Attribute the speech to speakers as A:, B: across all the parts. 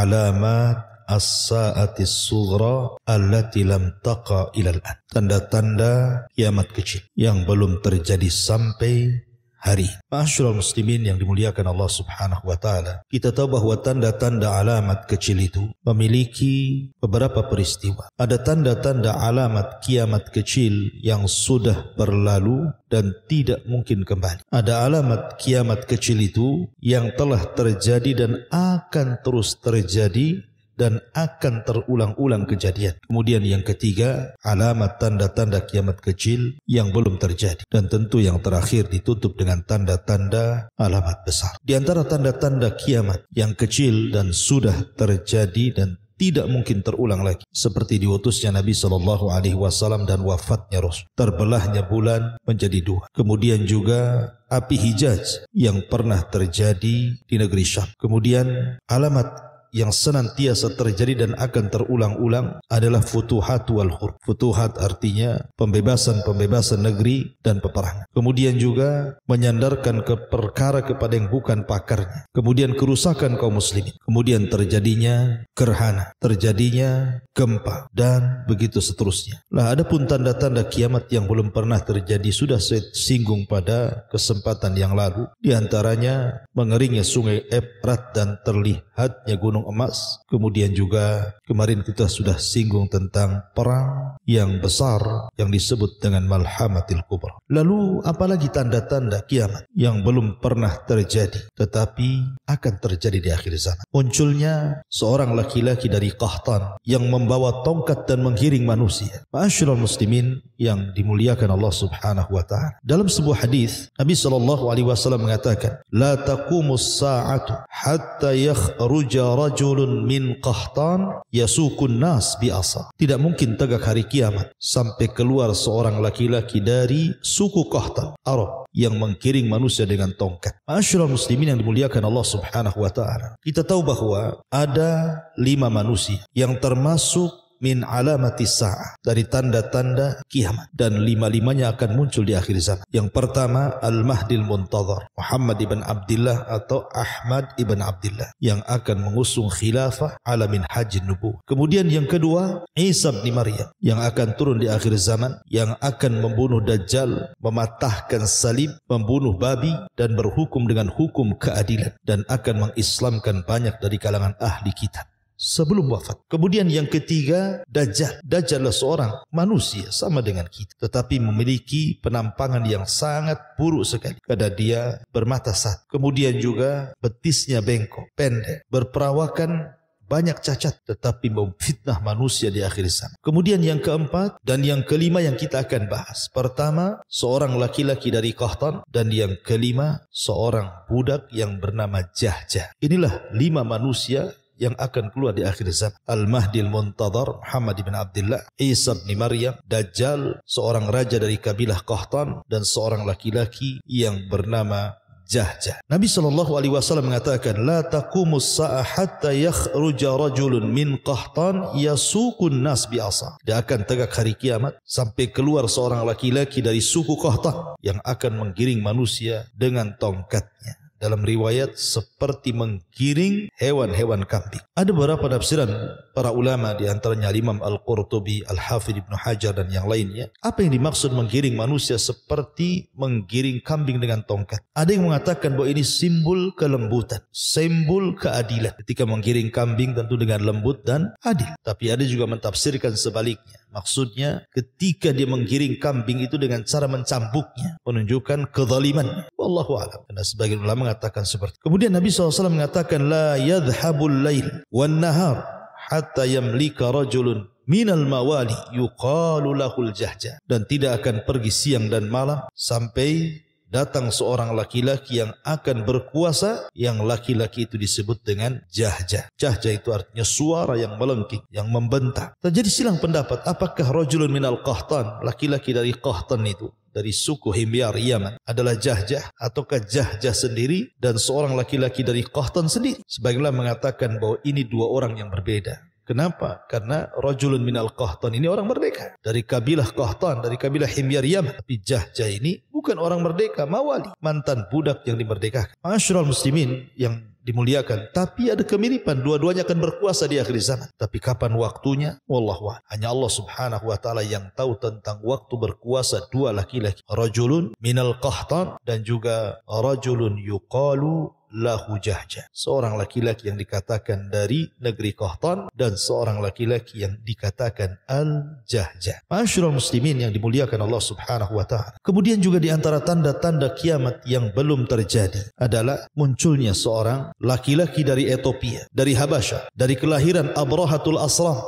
A: alamat as-sa'atis sughra allati lam taqa ilal an. Tanda-tanda kiamat kecil yang belum terjadi sampai hari. Ma'asyiral muslimin yang dimuliakan Allah Subhanahu wa taala, kita tahu bahwa tanda-tanda alamat kecil itu memiliki beberapa peristiwa. Ada tanda-tanda alamat kiamat kecil yang sudah berlalu dan tidak mungkin kembali. Ada alamat kiamat kecil itu yang telah terjadi dan akan terus terjadi dan akan terulang-ulang kejadian. Kemudian yang ketiga, alamat tanda-tanda kiamat kecil yang belum terjadi. Dan tentu yang terakhir ditutup dengan tanda-tanda alamat besar. Di antara tanda-tanda kiamat yang kecil dan sudah terjadi dan tidak mungkin terulang lagi, seperti diutusnya Nabi SAW dan wafatnya Rasul, terbelahnya bulan menjadi dua. Kemudian juga api Hijaz yang pernah terjadi di negeri Syam. Kemudian alamat yang senantiasa terjadi dan akan terulang-ulang adalah futuhat wal hurb. Futuhat artinya pembebasan-pembebasan negeri dan peperangan. Kemudian juga menyandarkan ke perkara kepada yang bukan pakarnya. Kemudian kerusakan kaum muslimin. Kemudian terjadinya gerhana, terjadinya gempa dan begitu seterusnya. Nah, adapun tanda-tanda kiamat yang belum pernah terjadi sudah saya singgung pada kesempatan yang lalu. Di antaranya mengeringnya sungai Efrat dan terlihatnya gunung emas. Kemudian juga kemarin kita sudah singgung tentang perang yang besar yang disebut dengan Malhamatil Kubra. Lalu apalagi tanda-tanda kiamat yang belum pernah terjadi tetapi akan terjadi di akhir zaman? Munculnya seorang laki-laki dari Qahtan yang membawa tongkat dan menggiring manusia. Ma'asyiral muslimin yang dimuliakan Allah Subhanahu wa taala, dalam sebuah hadis Nabi SAW mengatakan, la taqumus sa'atu hatta yakhruja rajulun min Qahtan yasukun nas bi'asa. Tidak mungkin tegak hari kiamat sampai keluar seorang laki-laki dari suku Qahtan Arab yang menggiring manusia dengan tongkat. Ma'asyiral muslimin yang dimuliakan Allah Subhanahu wa taala, kita tahu bahwa ada 5 manusia yang termasuk min alamati sa'ah, dari tanda-tanda kiamat, dan 5-5-nya akan muncul di akhir zaman. Yang pertama, Al-Mahdil Muntadhar, Muhammad ibn Abdullah atau Ahmad ibn Abdullah, yang akan mengusung khilafah ala minhajin nubuwah. Kemudian yang kedua, Isa bin Maryam, yang akan turun di akhir zaman, yang akan membunuh Dajjal, mematahkan salib, membunuh babi, dan berhukum dengan hukum keadilan, dan akan mengislamkan banyak dari kalangan ahli kitab sebelum wafat. Kemudian yang ketiga, Dajjal. Dajjal adalah seorang manusia sama dengan kita, tetapi memiliki penampangan yang sangat buruk sekali. Karena dia bermata satu. Kemudian juga betisnya bengkok, pendek, berperawakan banyak cacat, tetapi memfitnah manusia di akhir zaman. Kemudian yang keempat dan yang kelima yang kita akan bahas. Pertama, seorang laki-laki dari Qahtan, dan yang kelima, seorang budak yang bernama Jahjah. Inilah 5 manusia yang akan keluar di akhir zaman. Al-Mahdil Muntadhar, Muhammad ibn Abdullah, Isa bin Maryam, Dajjal, seorang raja dari kabilah Qahtan, dan seorang laki-laki yang bernama Jahjah. Nabi SAW mengatakan, la taqumus sa'ah hatta yakhruja rajulun min Qahtan yasukun nas bi'asa. Dia akan tegak hari kiamat sampai keluar seorang laki-laki dari suku Qahtan yang akan menggiring manusia dengan tongkatnya. Dalam riwayat seperti menggiring hewan-hewan kambing. Ada beberapa tafsiran para ulama, di antaranya Imam Al-Qurtubi, Al-Hafidh Ibn Hajar dan yang lainnya. Apa yang dimaksud menggiring manusia seperti menggiring kambing dengan tongkat? Ada yang mengatakan bahwa ini simbol kelembutan, simbol keadilan. Ketika menggiring kambing tentu dengan lembut dan adil. Tapi ada juga mentafsirkan sebaliknya. Maksudnya ketika dia menggiring kambing itu dengan cara mencambuknya, menunjukkan kezaliman. Wallahu a'lam. Karena sebagian ulama mengatakan seperti. Kemudian Nabi SAW mengatakan, la yadhhabul lail wan nahar hatta yamlika rajulun minal mawali yuqalu lahul Jahjah. Dan tidak akan pergi siang dan malam sampai datang seorang laki-laki yang akan berkuasa, yang laki-laki itu disebut dengan Jahjah. Jahjah itu artinya suara yang melengking, yang membentak. Terjadi silang pendapat, apakah rajulun minal Qahtan, laki-laki dari Qahtan itu, dari suku Himyar Yaman, adalah Jahjah, ataukah Jahjah sendiri dan seorang laki-laki dari Qahtan sendiri? Sebagian mengatakan bahwa ini 2 orang yang berbeda. Kenapa? Karena rajulun minal Qahtan ini orang merdeka dari kabilah Qahtan, dari kabilah Himyar Yaman. Tapi Jahjah ini bukan orang merdeka, mawali, mantan budak yang dimerdekakan. Ma'asyiral muslimin yang dimuliakan. Tapi ada kemiripan, dua-duanya akan berkuasa di akhir zaman. Tapi kapan waktunya? Wallahu a'lam. Hanya Allah subhanahu wa ta'ala yang tahu tentang waktu berkuasa dua laki-laki. Rajulun minal Qahtan dan juga rajulun yuqalu lahu Jahjah. Seorang laki-laki yang dikatakan dari negeri Qahtan dan seorang laki-laki yang dikatakan Al-Jahjah. Ma'asyiral muslimin yang dimuliakan Allah subhanahu wa ta'ala. Kemudian juga di antara tanda-tanda kiamat yang belum terjadi adalah munculnya seorang laki-laki dari Ethiopia, dari Habasyah, dari kelahiran Abrahatul Asram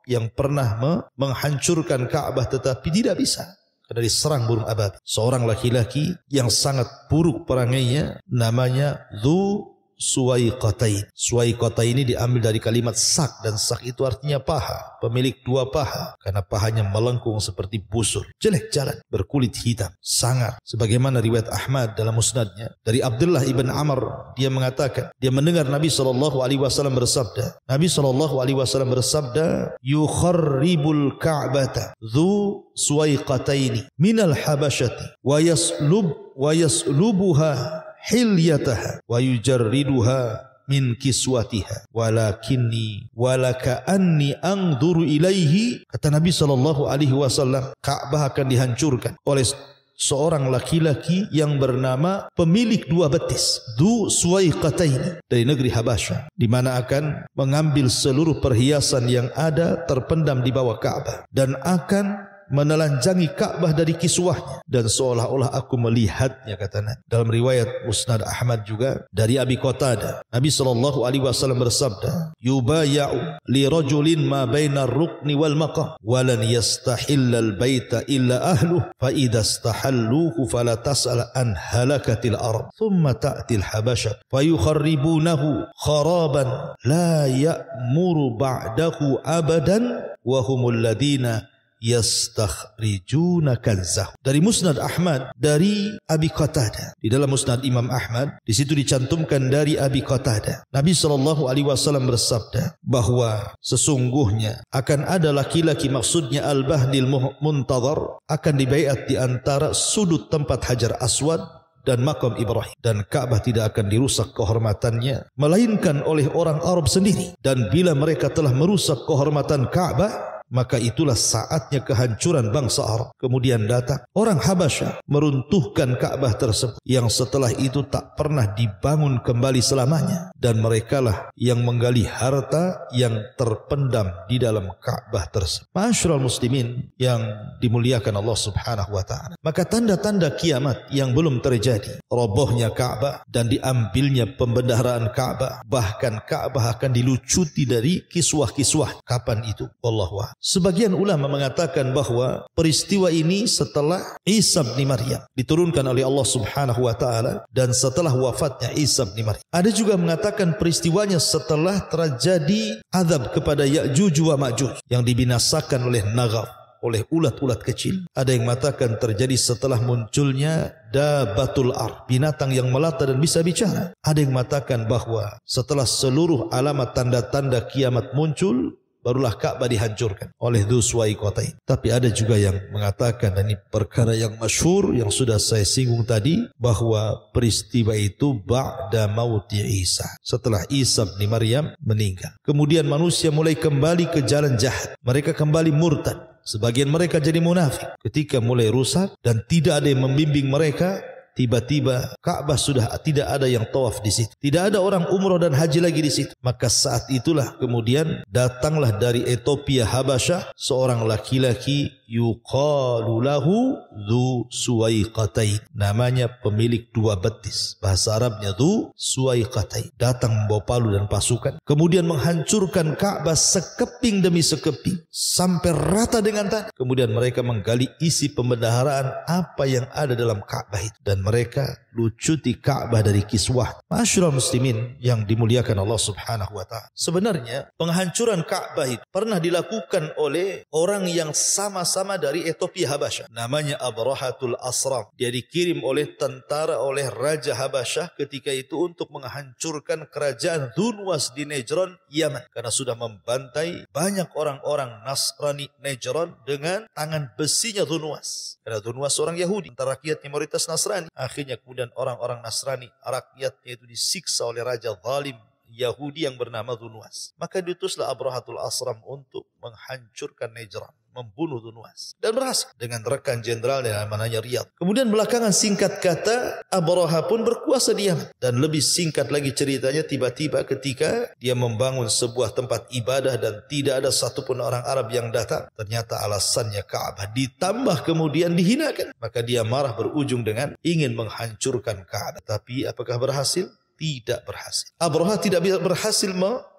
A: yang pernah menghancurkan Ka'bah tetapi tidak bisa karena diserang burung ababil. Seorang laki-laki yang sangat buruk perangainya namanya Dzu Suwaiqatain. Suwaiqatain ini diambil dari kalimat sak, dan sak itu artinya paha, pemilik dua paha, karena pahanya melengkung seperti busur, jelek jalan, berkulit hitam, sangar. Sebagaimana riwayat Ahmad dalam musnadnya dari Abdullah ibn Amr, dia mengatakan dia mendengar Nabi SAW bersabda. Nabi SAW bersabda, yukharribul ka'bata Dzu Suwaiqataini minal habasyati wa yaslubuha hilyataha wa yujarriduha min kiswatiha walakinni walakaanni anzuru ilaihi. Kata Nabi SAW, Ka'bah akan dihancurkan oleh seorang laki-laki yang bernama pemilik dua betis, Dzu Suwaiqatain, dari negeri Habasyah, di mana akan mengambil seluruh perhiasan yang ada terpendam di bawah Ka'bah dan akan menelanjangi Ka'bah dari kiswahnya, dan seolah-olah aku melihatnya, kata Nabi. Dalam riwayat Musnad Ahmad juga dari Abi Qatadah, Nabi SAW bersabda, yubaya'u li rajulin ma baina ar-rukni wal maqam wa lan yastahillal baita illa ahluh fa idza istahalluhu fala tas'al an halakatil ard thumma ta'til habasha fa yukharribunahu kharaban la ya'muru ba'dahu abadan wa humul ladina yastakhrijuna kanzah. Dari Musnad Ahmad dari Abi Qatadah. Di dalam Musnad Imam Ahmad di situ dicantumkan dari Abi Qatadah, Nabi SAW bersabda bahwa sesungguhnya akan ada laki-laki, maksudnya Al-Bahdil Muntadhar, akan dibaiat di antara sudut tempat Hajar Aswad dan makam Ibrahim, dan Ka'bah tidak akan dirusak kehormatannya melainkan oleh orang Arab sendiri, dan bila mereka telah merusak kehormatan Ka'bah maka itulah saatnya kehancuran bangsa Arab. Kemudian datang orang Habasyah meruntuhkan Ka'bah tersebut yang setelah itu tak pernah dibangun kembali selamanya, dan merekalah yang menggali harta yang terpendam di dalam Ka'bah tersebut. Ma'asyiral muslimin yang dimuliakan Allah subhanahu wa ta'ala, maka tanda-tanda kiamat yang belum terjadi, robohnya Ka'bah dan diambilnya pembendaharaan Ka'bah, bahkan Ka'bah akan dilucuti dari kiswah-kiswah. Kapan itu? Wallahu a'lam. Sebagian ulama mengatakan bahwa peristiwa ini setelah Isa bin Maryam diturunkan oleh Allah subhanahu wa ta'ala dan setelah wafatnya Isa bin Maryam. Ada juga mengatakan peristiwanya setelah terjadi azab kepada Ya'juj wa Ma'juj yang dibinasakan oleh Naghab, oleh ulat-ulat kecil. Ada yang mengatakan terjadi setelah munculnya Dabatul Ard, binatang yang melata dan bisa bicara. Ada yang mengatakan bahwa setelah seluruh alamat tanda-tanda kiamat muncul, barulah Ka'bah dihancurkan oleh Dzu Suwaiqatain. Tapi ada juga yang mengatakan, dan ini perkara yang masyhur yang sudah saya singgung tadi, bahwa peristiwa itu ba'da mauti Isa, setelah Isa bin Maryam meninggal. Kemudian manusia mulai kembali ke jalan jahat, mereka kembali murtad, sebagian mereka jadi munafik. Ketika mulai rusak dan tidak ada yang membimbing mereka, tiba-tiba Ka'bah sudah tidak ada yang tawaf di situ, tidak ada orang umrah dan haji lagi di situ. Maka saat itulah kemudian datanglah dari Ethiopia Habasyah seorang laki-laki yuqalu lahu Dzu Suwaiqatain, namanya pemilik dua betis, bahasa Arabnya Dzu Suwaiqatain, datang membawa palu dan pasukan, kemudian menghancurkan Ka'bah sekeping demi sekeping sampai rata dengan tanah. Kemudian mereka menggali isi pembendaharaan apa yang ada dalam Ka'bah itu, dan mereka lucuti Ka'bah dari kiswah. Ma'asyiral muslimin yang dimuliakan Allah subhanahu wa ta'ala, sebenarnya penghancuran Ka'bah itu pernah dilakukan oleh orang yang sama-sama dari Ethiopia Habasyah, namanya Abrahatul Asram. Dia dikirim oleh tentara oleh Raja Habasyah ketika itu untuk menghancurkan kerajaan Dhunwas di Najran, Yaman, karena sudah membantai banyak orang-orang Nasrani Najran dengan tangan besinya Dhunwas. Karena Dhunwas orang Yahudi, antara rakyatnya mayoritas Nasrani. Akhirnya kemudian kemudian orang-orang Nasrani, rakyatnya itu disiksa oleh raja zalim Yahudi yang bernama Dzunwas. Maka diutuslah Abrahatul Asram untuk menghancurkan Najran, membunuh Dzunwas, dan berhasil dengan rekan jenderal yang namanya Riyadh. Kemudian belakangan singkat kata Abraha pun berkuasa di Yaman, dan lebih singkat lagi ceritanya tiba-tiba ketika dia membangun sebuah tempat ibadah dan tidak ada satupun orang Arab yang datang, ternyata alasannya Ka'bah, ditambah kemudian dihinakan, maka dia marah berujung dengan ingin menghancurkan Ka'bah. Tapi apakah berhasil? Tidak berhasil. Abraha tidak bisa berhasil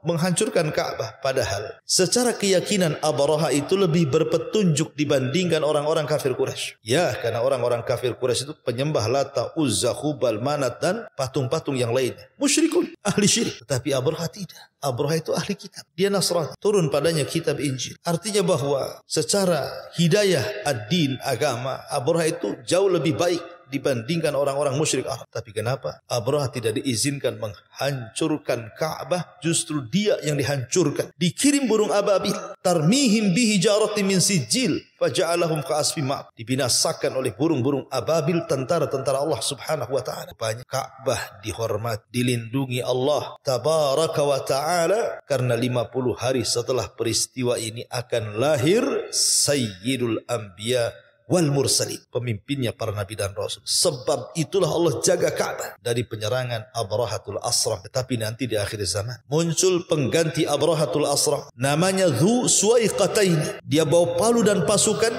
A: menghancurkan Ka'bah. Padahal secara keyakinan Abraha itu lebih berpetunjuk dibandingkan orang-orang kafir Quraisy. Ya, karena orang-orang kafir Quraisy itu penyembah Lata, Uzza, Hubal, Manat dan patung-patung yang lainnya. Musyrikun, ahli syirik. Tetapi Abraha tidak. Abraha itu ahli kitab. Dia Nasrani. Turun padanya kitab Injil. Artinya bahwa secara hidayah ad-din, agama, Abraha itu jauh lebih baik dibandingkan orang-orang musyrik Arab. Tapi kenapa Abraha tidak diizinkan menghancurkan Ka'bah? Justru dia yang dihancurkan. Dikirim burung ababil, tarmihim bihijarati min sijil faja'alahum ka'asfin ma'ab. Dibinasakan oleh burung-burung ababil, tentara-tentara Allah Subhanahu wa taala. Rupanya Ka'bah dihormat, dilindungi Allah tabaraka wa taala, karena 50 hari setelah peristiwa ini akan lahir Sayyidul Anbiya wal mursalin, pemimpinnya para nabi dan rasul. Sebab itulah Allah jaga Ka'bah dari penyerangan Abrahatul Asram. Tetapi nanti di akhir zaman muncul pengganti Abrahatul Asram, namanya Dzu Suwaiqatain. Dia bawa palu dan pasukan,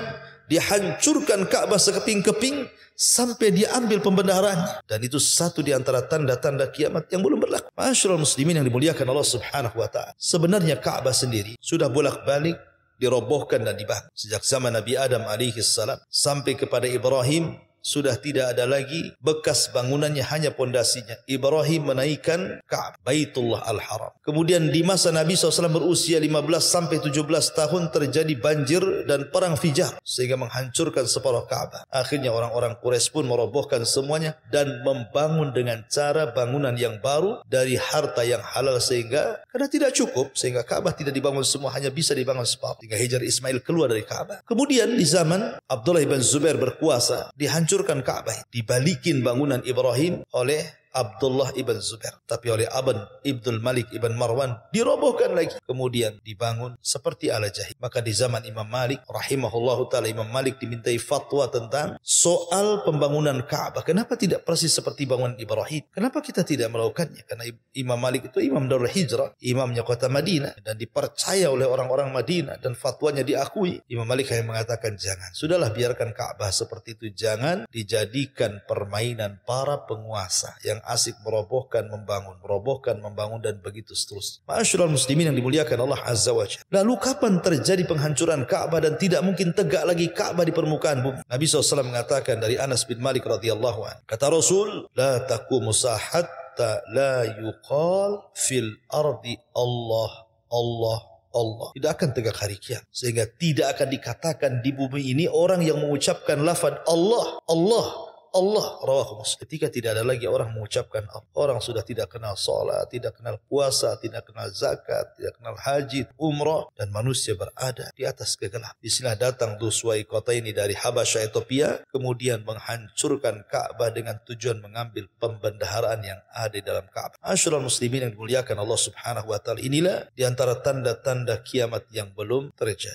A: dihancurkan Ka'bah sekeping-keping sampai dia ambil pembendaharanya. Dan itu satu di antara tanda-tanda kiamat yang belum berlaku. Masyaallah muslimin yang dimuliakan Allah Subhanahu wa taala. Sebenarnya Ka'bah sendiri sudah bolak-balik dirobohkan dan dibangun. Sejak zaman Nabi Adam alaihi salam sampai kepada Ibrahim, sudah tidak ada lagi bekas bangunannya, hanya pondasinya. Ibrahim menaikkan Ka'bah, Baitullah Al-Haram. Kemudian di masa Nabi SAW berusia 15 sampai 17 tahun terjadi banjir dan perang Fijar sehingga menghancurkan separuh Ka'bah. Akhirnya orang-orang Quraisy pun merobohkan semuanya dan membangun dengan cara bangunan yang baru dari harta yang halal, sehingga karena tidak cukup sehingga Ka'bah tidak dibangun semua, hanya bisa dibangun separuh. Hingga Hajar Ismail keluar dari Ka'bah. Kemudian di zaman Abdullah bin Zubair berkuasa, dihancurkan Ka'bah, dibalikin bangunan Ibrahim oleh Abdullah ibn Zubair, tapi oleh Ibnul Malik ibn Marwan dirobohkan lagi, kemudian dibangun seperti ala jahil. Maka di zaman Imam Malik rahimahullahu taala, Imam Malik dimintai fatwa tentang soal pembangunan Ka'bah. Kenapa tidak persis seperti bangunan Ibrahim? Kenapa kita tidak melakukannya? Karena Imam Malik itu imam Darul Hijrah, imamnya kota Madinah, dan dipercaya oleh orang-orang Madinah dan fatwanya diakui. Imam Malik hanya mengatakan jangan, sudahlah biarkan Ka'bah seperti itu, jangan dijadikan permainan para penguasa yang asik merobohkan, membangun dan begitu seterusnya. Ma'asyiral muslimin yang dimuliakan Allah Azza wa Jalla. Lalu kapan terjadi penghancuran Ka'bah dan tidak mungkin tegak lagi Ka'bah di permukaan bumi? Nabi SAW mengatakan dari Anas bin Malik radhiyallahu anhu, kata Rasul, la taqumu hatta la yuqal fil ardi Allah Allah Allah. Tidak akan tegak hari kiamat, sehingga tidak akan dikatakan di bumi ini orang yang mengucapkan lafaz Allah Allah Allah. Rawahu Muslim. Ketika tidak ada lagi orang mengucapkan Allah, orang sudah tidak kenal salat, tidak kenal puasa, tidak kenal zakat, tidak kenal haji, umrah, dan manusia berada di atas kegelapan. Disinilah datang Dzu Suwaiqatain dari Habasyah Ethiopia, kemudian menghancurkan Ka'bah dengan tujuan mengambil pembendaharaan yang ada di dalam Ka'bah. Ma'asyiral muslimin yang dimuliakan Allah Subhanahu wa taala, inilah di antara tanda-tanda kiamat yang belum terjadi.